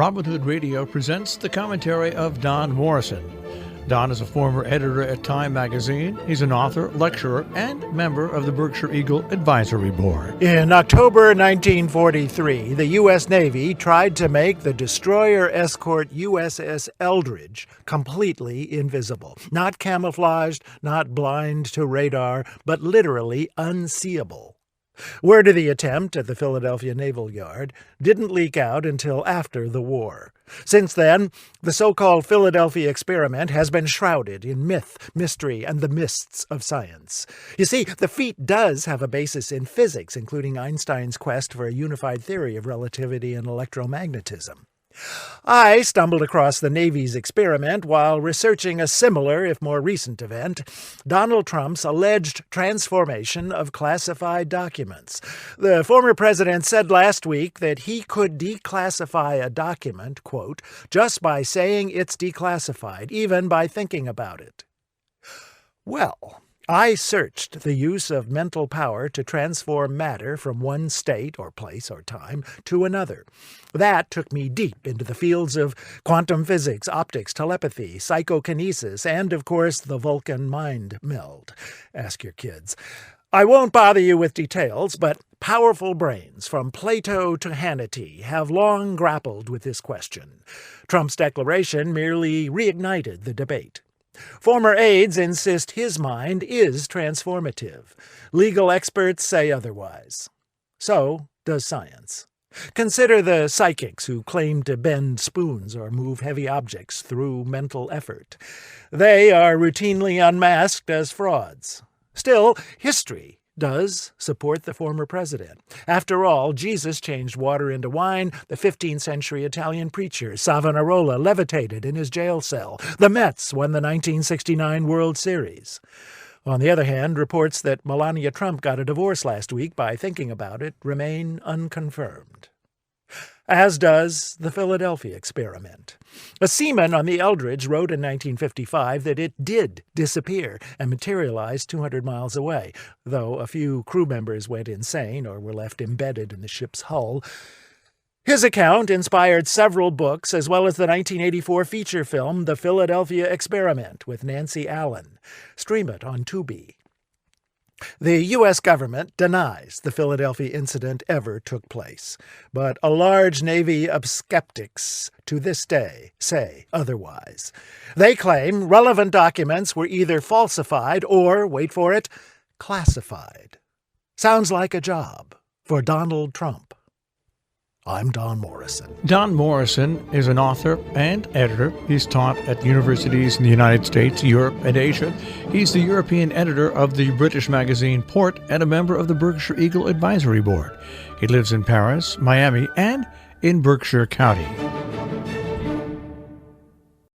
Robin Hood Radio presents the commentary of Don Morrison. Don is a former editor at Time magazine. He's an author, lecturer, and member of the Berkshire Eagle Advisory Board. In October 1943, the U.S. Navy tried to make the destroyer escort USS Eldridge completely invisible. Not camouflaged, not blind to radar, but literally unseeable. Word of the attempt at the Philadelphia Naval Yard didn't leak out until after the war. Since then, the so-called Philadelphia experiment has been shrouded in myth, mystery, and the mists of science. You see, the feat does have a basis in physics, including Einstein's quest for a unified theory of relativity and electromagnetism. I stumbled across the Navy's experiment while researching a similar, if more recent event, Donald Trump's alleged transformation of classified documents. The former president said last week that he could declassify a document, quote, just by saying it's declassified, even by thinking about it. Well, I searched the use of mental power to transform matter from one state or place or time to another. That took me deep into the fields of quantum physics, optics, telepathy, psychokinesis, and, of course, the Vulcan mind meld. Ask your kids. I won't bother you with details, but powerful brains from Plato to Hannity have long grappled with this question. Trump's declaration merely reignited the debate. Former aides insist his mind is transformative. Legal experts say otherwise. So does science. Consider the psychics who claim to bend spoons or move heavy objects through mental effort. They are routinely unmasked as frauds. Still, history does support the former president. After all, Jesus changed water into wine, the 15th century Italian preacher Savonarola levitated in his jail cell, the Mets won the 1969 World Series. On the other hand, reports that Melania Trump got a divorce last week by thinking about it remain unconfirmed. As does the Philadelphia experiment. A seaman on the Eldridge wrote in 1955 that it did disappear and materialize 200 miles away, though a few crew members went insane or were left embedded in the ship's hull. His account inspired several books, as well as the 1984 feature film The Philadelphia Experiment with Nancy Allen. Stream it on Tubi. The U.S. government denies the Philadelphia incident ever took place, but a large navy of skeptics to this day say otherwise. They claim relevant documents were either falsified or, wait for it, classified. Sounds like a job for Donald Trump. I'm Don Morrison. Don Morrison is an author and editor. He's taught at universities in the United States, Europe, and Asia. He's the European editor of the British magazine Port and a member of the Berkshire Eagle Advisory Board. He lives in Paris, Miami, and in Berkshire County.